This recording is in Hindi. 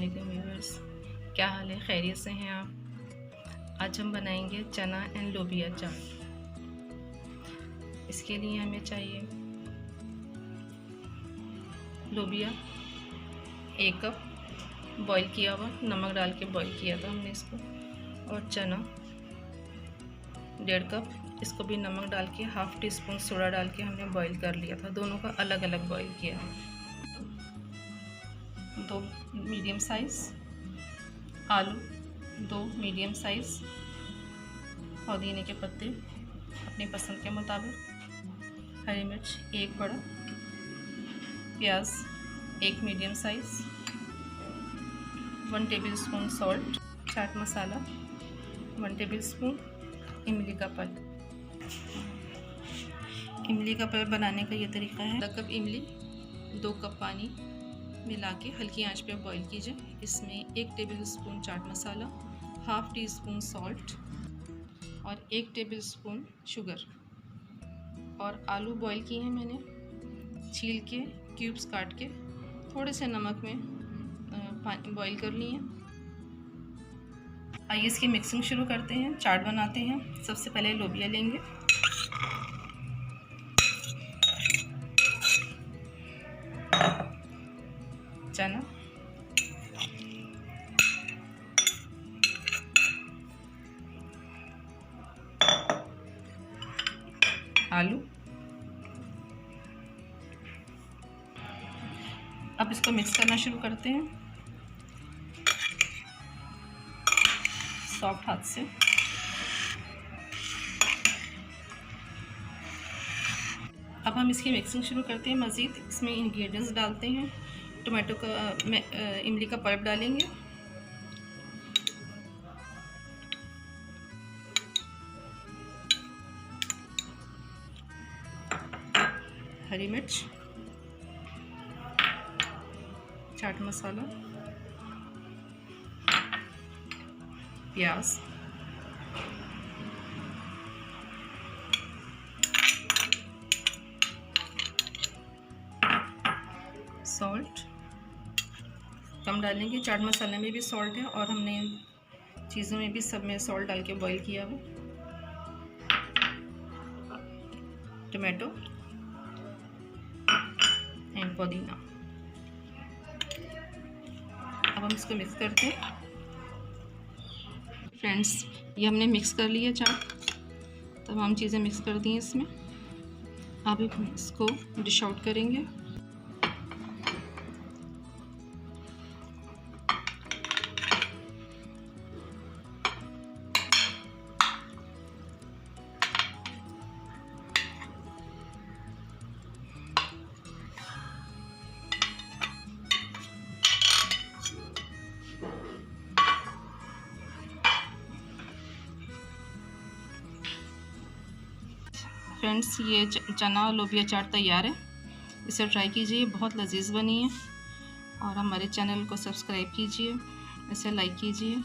वालेकुम व्यूअर्स, क्या हाल है? खैरियत से हैं आप? आज हम बनाएंगे चना एंड लोबिया चाट। इसके लिए हमें चाहिए लोबिया 1 कप बॉईल किया हुआ, नमक डाल के बॉईल किया था हमने इसको। और चना 1.5 कप, इसको भी नमक डाल के ½ टीस्पून सोडा डाल के हमने बॉईल कर लिया था। दोनों का अलग अलग बॉईल किया है। 2 मीडियम साइज़ आलू, 2 मीडियम साइज़ पुदीने के पत्ते अपनी पसंद के मुताबिक, हरी मिर्च 1 बड़ा, प्याज 1 medium size, 1 tablespoon salt, chaat masala 1 tablespoon, इमली का पल्प। इमली का पल्प बनाने का ये तरीका है। 1 कप इमली 2 कप पानी मिला के हल्की आंच पे बॉईल कीजिए। इसमें 1 tablespoon chaat masala, ½ teaspoon salt और 1 टेबलस्पून शुगर। और आलू बॉईल किए हैं मैंने, छील के क्यूब्स काट के थोड़े से नमक में बॉईल कर लिए हैं। आइए इसकी मिक्सिंग शुरू करते हैं, चाट बनाते हैं। सबसे पहले लोबिया लेंगे, चना, आलू। अब इसको मिक्स करना शुरू करते हैं सॉफ्ट हाथ से। अब हम इसकी मिक्सिंग शुरू करते हैं। मज़ीद इसमें इंग्रेडिएंट्स डालते हैं। टमाटो का इमली का पल्प डालेंगे, हरी मिर्च, चाट मसाला, प्याज, सॉल्ट कम डालेंगे। चाट मसाले में भी सॉल्ट है और हमने चीज़ों में भी सब में सॉल्ट डाल के बॉईल किया हुआ। टमाटो एंड पुदीना। अब हम इसको मिक्स करते हैं। फ्रेंड्स, ये हमने मिक्स कर लिया चाट, तमाम चीज़ें मिक्स कर दी हैं इसमें। अब इसको डिश आउट करेंगे। फ्रेंड्स, ये चना और लोबिया चाट तैयार है। इसे ट्राई कीजिए, बहुत लजीज बनी है। और हमारे चैनल को सब्सक्राइब कीजिए, इसे लाइक कीजिए।